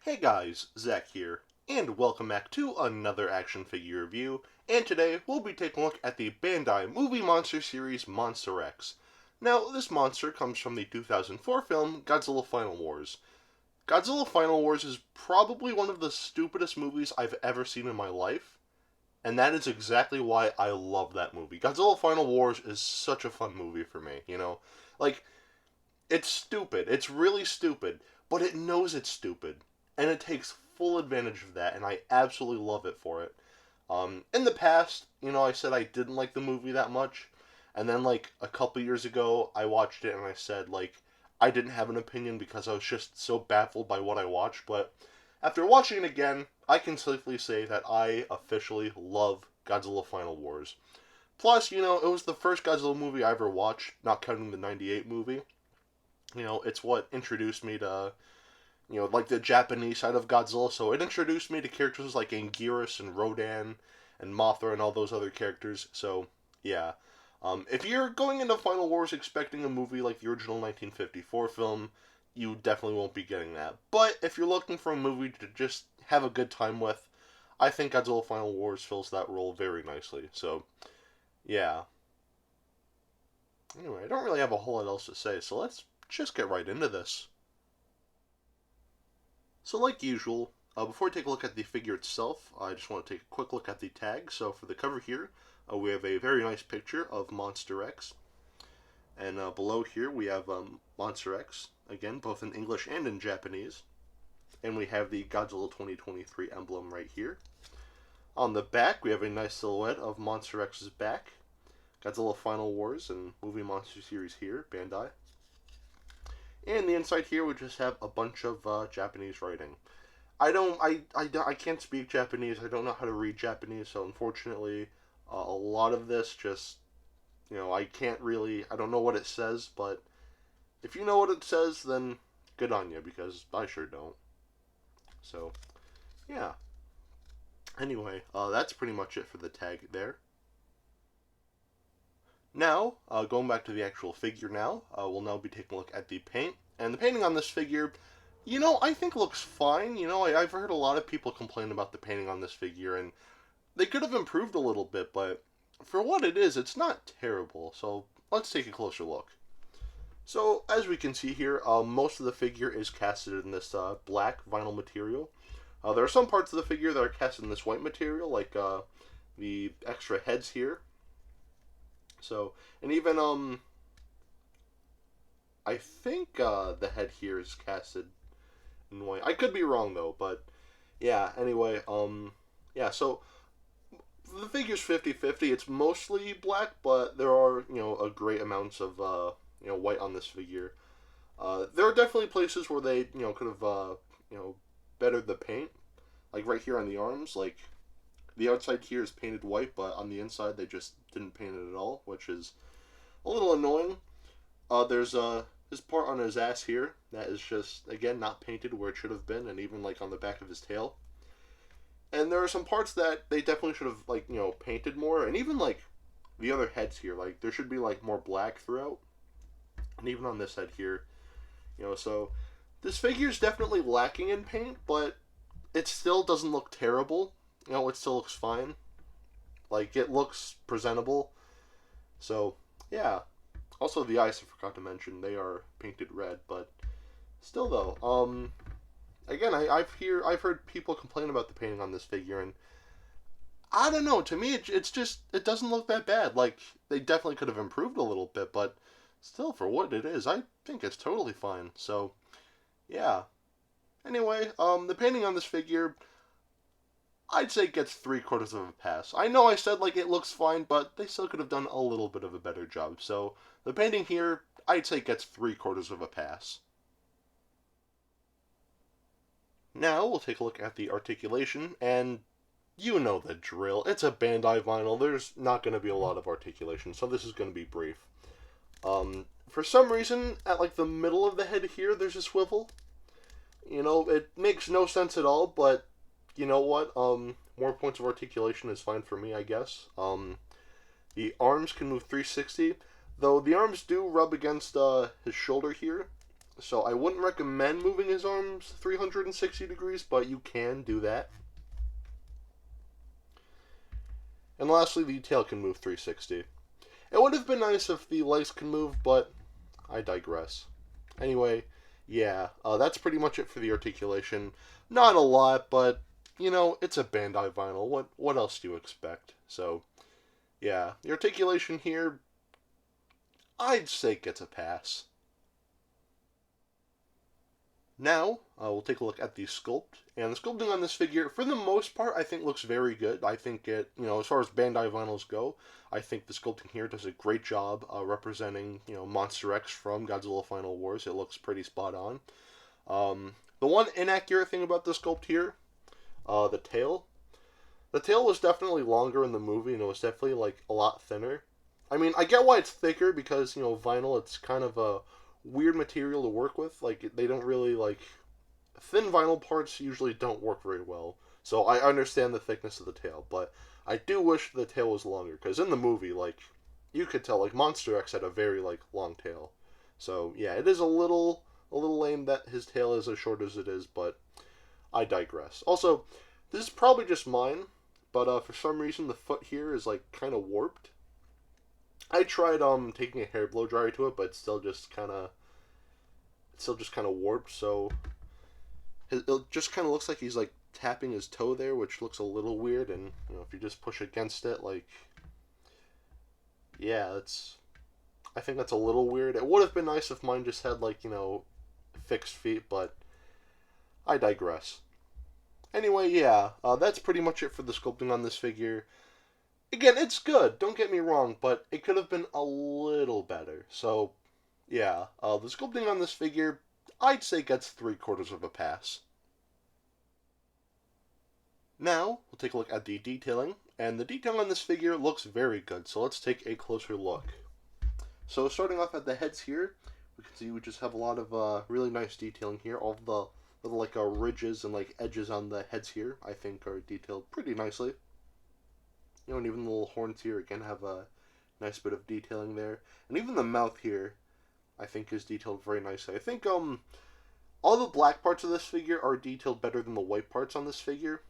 Hey guys, Zack here, and welcome back to another action figure review, and today we'll be taking a look at the Bandai movie monster series Monster X. Now, this monster comes from the 2004 film Godzilla Final Wars. Godzilla Final Wars is probably one of the stupidest movies I've ever seen in my life, and that is exactly why I love that movie. Godzilla Final Wars is such a fun movie for me, Like, it's stupid, it's really stupid, but it knows it's stupid. And it takes full advantage of that, and I absolutely love it for it. In the past, I said I didn't like the movie that much, and then, a couple years ago, I watched it and I said, I didn't have an opinion because I was just so baffled by what I watched, but after watching it again, I can safely say that I officially love Godzilla Final Wars. Plus, it was the first Godzilla movie I ever watched, not counting the 98 movie. It's what introduced me to the Japanese side of Godzilla, so it introduced me to characters like Anguirus and Rodan and Mothra and all those other characters, so, yeah. If you're going into Final Wars expecting a movie like the original 1954 film, you definitely won't be getting that. But if you're looking for a movie to just have a good time with, I think Godzilla Final Wars fills that role very nicely, so, yeah. Anyway, I don't really have a whole lot else to say, so let's just get right into this. So like usual, before we take a look at the figure itself, I just want to take a quick look at the tag. So for the cover here, we have a very nice picture of Monster X. And below here we have Monster X, again, both in English and in Japanese. And we have the Godzilla 2023 emblem right here. On the back, we have a nice silhouette of Monster X's back. Godzilla Final Wars and Movie Monster Series here, Bandai. And the inside here, we just have a bunch of Japanese writing. I can't speak Japanese. I don't know how to read Japanese, so unfortunately, a lot of this just, I don't know what it says, but if you know what it says, then good on you, because I sure don't. So, yeah. Anyway, that's pretty much it for the tag there. Now, going back to the actual figure now, we'll now be taking a look at the paint. And the painting on this figure, I think looks fine. I've heard a lot of people complain about the painting on this figure, and they could have improved a little bit, but for what it is, it's not terrible. So, let's take a closer look. So, as we can see here, most of the figure is casted in this black vinyl material. There are some parts of the figure that are casted in this white material, like the extra heads here. So, and even, I think, the head here is casted in white. I could be wrong, though, but, yeah, anyway, yeah, so, the figure's 50-50. It's mostly black, but there are, a great amounts of, white on this figure. There are definitely places where they, could have, bettered the paint. Like, right here on the arms, the outside here is painted white, but on the inside they just didn't paint it at all, which is a little annoying. There's this part on his ass here that is just, again, not painted where it should have been, and even, on the back of his tail. And there are some parts that they definitely should have, painted more, and even, the other heads here, there should be, more black throughout. And even on this head here, so this figure's definitely lacking in paint, but it still doesn't look terrible. It still looks fine. It looks presentable. So, yeah. Also, the eyes, I forgot to mention, they are painted red, but still, though, again, I've heard people complain about the painting on this figure, and I don't know, to me, it doesn't look that bad. They definitely could have improved a little bit, but still, for what it is, I think it's totally fine. So, yeah. Anyway, the painting on this figure, I'd say gets 3/4 of a pass. I know I said it looks fine, but they still could have done a little bit of a better job. So the painting here, I'd say gets 3/4 of a pass. Now we'll take a look at the articulation, and you know the drill. It's a Bandai vinyl. There's not going to be a lot of articulation, so this is going to be brief. For some reason, at the middle of the head here, there's a swivel. It makes no sense at all, but you know what, more points of articulation is fine for me, I guess. The arms can move 360, though the arms do rub against his shoulder here, So I wouldn't recommend moving his arms 360 degrees, but you can do that. And lastly, the tail can move 360. It would have been nice if the legs can move, but I digress. Anyway, yeah, that's pretty much it for the articulation. Not a lot, but, you know, it's a Bandai vinyl. What else do you expect? So, yeah, the articulation here, I'd say gets a pass. Now, we'll take a look at the sculpt. And the sculpting on this figure, for the most part, I think looks very good. I think it, you know, as far as Bandai vinyls go, I think the sculpting here does a great job representing, you know, Monster X from Godzilla Final Wars. It looks pretty spot on. The one inaccurate thing about the sculpt here, the tail. The tail was definitely longer in the movie, and it was definitely, like, a lot thinner. I mean, I get why it's thicker, because, you know, vinyl, it's kind of a weird material to work with. Like, they don't really, like, thin vinyl parts usually don't work very well. So I understand the thickness of the tail, but I do wish the tail was longer, because in the movie, like, you could tell, like, Monster X had a very, like, long tail. So, yeah, it is a little lame that his tail is as short as it is, but I digress. Also, this is probably just mine, but for some reason the foot here is, like, kind of warped. I tried taking a hair blow dryer to it, but it's still just kind of warped. So it just kind of looks like he's like tapping his toe there, which looks a little weird. And you know, if you just push against it, like, yeah, I think that's a little weird. It would have been nice if mine just had, like, you know, fixed feet, but I digress. Anyway, yeah, that's pretty much it for the sculpting on this figure. Again, it's good, don't get me wrong, but it could have been a little better. So, yeah, the sculpting on this figure, I'd say gets 3/4 of a pass. Now, we'll take a look at the detailing, and the detail on this figure looks very good, so let's take a closer look. So, starting off at the heads here, we can see we just have a lot of really nice detailing here. All of the little, like, ridges and, like, edges on the heads here, I think, are detailed pretty nicely. You know, and even the little horns here, again, have a nice bit of detailing there. And even the mouth here, I think, is detailed very nicely. I think, all the black parts of this figure are detailed better than the white parts on this figure.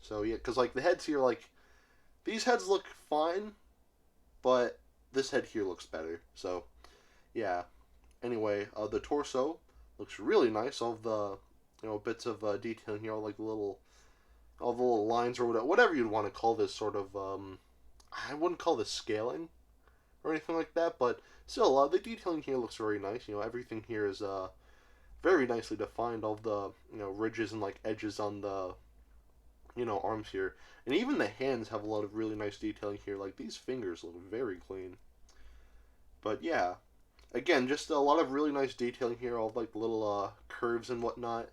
So, yeah, because, like, the heads here, like, these heads look fine, but this head here looks better. So, yeah. Anyway, the torso looks really nice. All the, you know, bits of detailing here, all, like, all the little lines or whatever you'd want to call this sort of, I wouldn't call this scaling or anything like that, but still, the detailing here looks very nice. You know, everything here is very nicely defined. All the, you know, ridges and, like, edges on the, you know, arms here. And even the hands have a lot of really nice detailing here. Like, these fingers look very clean. But yeah, again, just a lot of really nice detailing here. All, like, little curves and whatnot.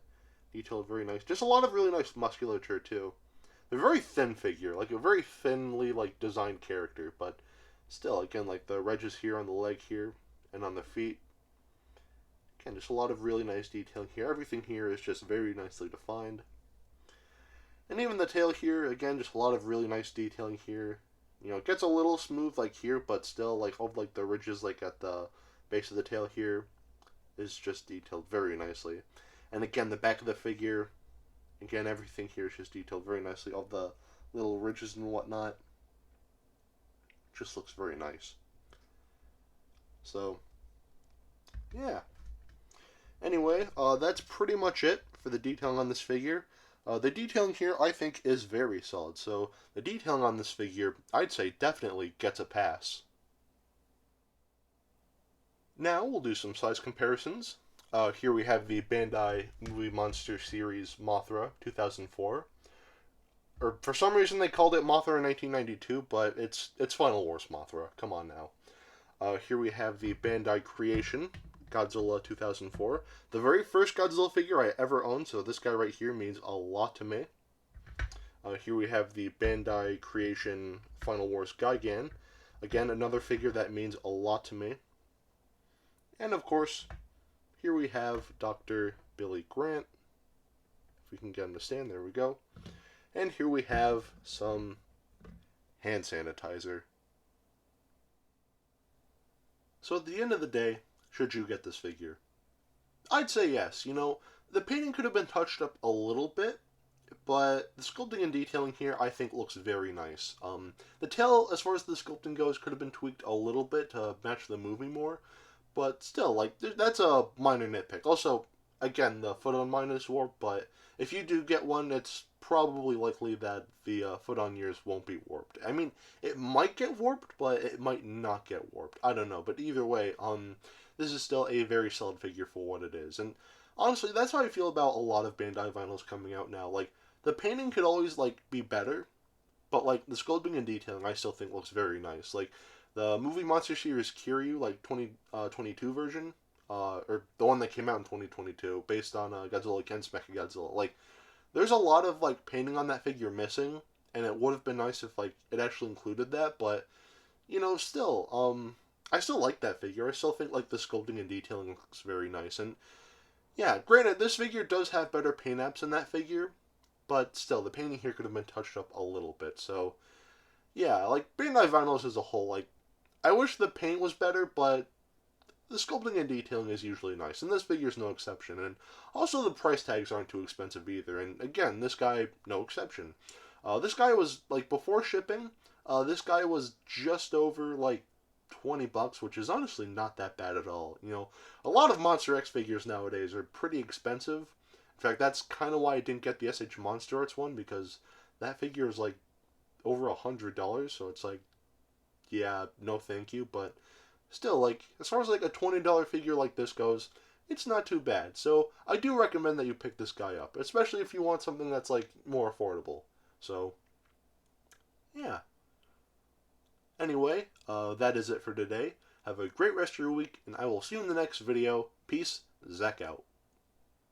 Detailed very nice. Just a lot of really nice musculature, too. They're a very thin figure, like a very thinly, like, designed character, but still, again, like the ridges here on the leg here and on the feet. Again, just a lot of really nice detailing here. Everything here is just very nicely defined. And even the tail here, again, just a lot of really nice detailing here. You know, it gets a little smooth, like, here, but still, like, all, like, the ridges, like, at the base of the tail here is just detailed very nicely. And again, the back of the figure, again, everything here is just detailed very nicely. All the little ridges and whatnot just looks very nice. So, yeah. Anyway, that's pretty much it for the detailing on this figure. The detailing here, I think, is very solid. So, the detailing on this figure, I'd say, definitely gets a pass. Now, we'll do some size comparisons. Here we have the Bandai Movie Monster Series Mothra 2004. Or for some reason they called it Mothra 1992, but it's Final Wars Mothra. Come on now. Here we have the Bandai Creation Godzilla 2004. The very first Godzilla figure I ever owned, so this guy right here means a lot to me. Here we have the Bandai Creation Final Wars Gigan. Again, another figure that means a lot to me. And of course, here we have Dr. Billy Grant. If we can get him to stand, there we go. And here we have some hand sanitizer. So at the end of the day, should you get this figure? I'd say yes. The painting could have been touched up a little bit, but the sculpting and detailing here, I think, looks very nice. The tail, as far as the sculpting goes, could have been tweaked a little bit to match the movie more, but still, like, that's a minor nitpick. Also, again, the foot on mine is warped, but if you do get one, it's probably likely that the foot on yours won't be warped. I mean, it might get warped, but it might not get warped. I don't know, but either way, this is still a very solid figure for what it is, and honestly, that's how I feel about a lot of Bandai vinyls coming out now. Like, the painting could always, like, be better, but, like, the sculpting and detailing I still think looks very nice. Like, the movie Monster Series Kiryu, like, 2022 version, or the one that came out in 2022, based on Godzilla against Mechagodzilla. Like, there's a lot of, like, painting on that figure missing, and it would have been nice if, like, it actually included that, but, still, I still like that figure. I still think, like, the sculpting and detailing looks very nice, and yeah, granted, this figure does have better paint apps than that figure, but still, the painting here could have been touched up a little bit. So, yeah, like, Bandai Vinyls as a whole, like, I wish the paint was better, but the sculpting and detailing is usually nice, and this figure's no exception. And also, the price tags aren't too expensive either. And again, this guy, no exception. This guy was, like, before shipping, this guy was just over, like, $20, which is honestly not that bad at all. A lot of Monster X figures nowadays are pretty expensive. In fact, that's kind of why I didn't get the SH Monster Arts one, because that figure is like over $100. So it's like, yeah, no, thank you. But still, like, as far as like a $20 figure like this goes, it's not too bad. So I do recommend that you pick this guy up, especially if you want something that's like more affordable. So yeah. Anyway, that is it for today. Have a great rest of your week, and I will see you in the next video. Peace, Zack out.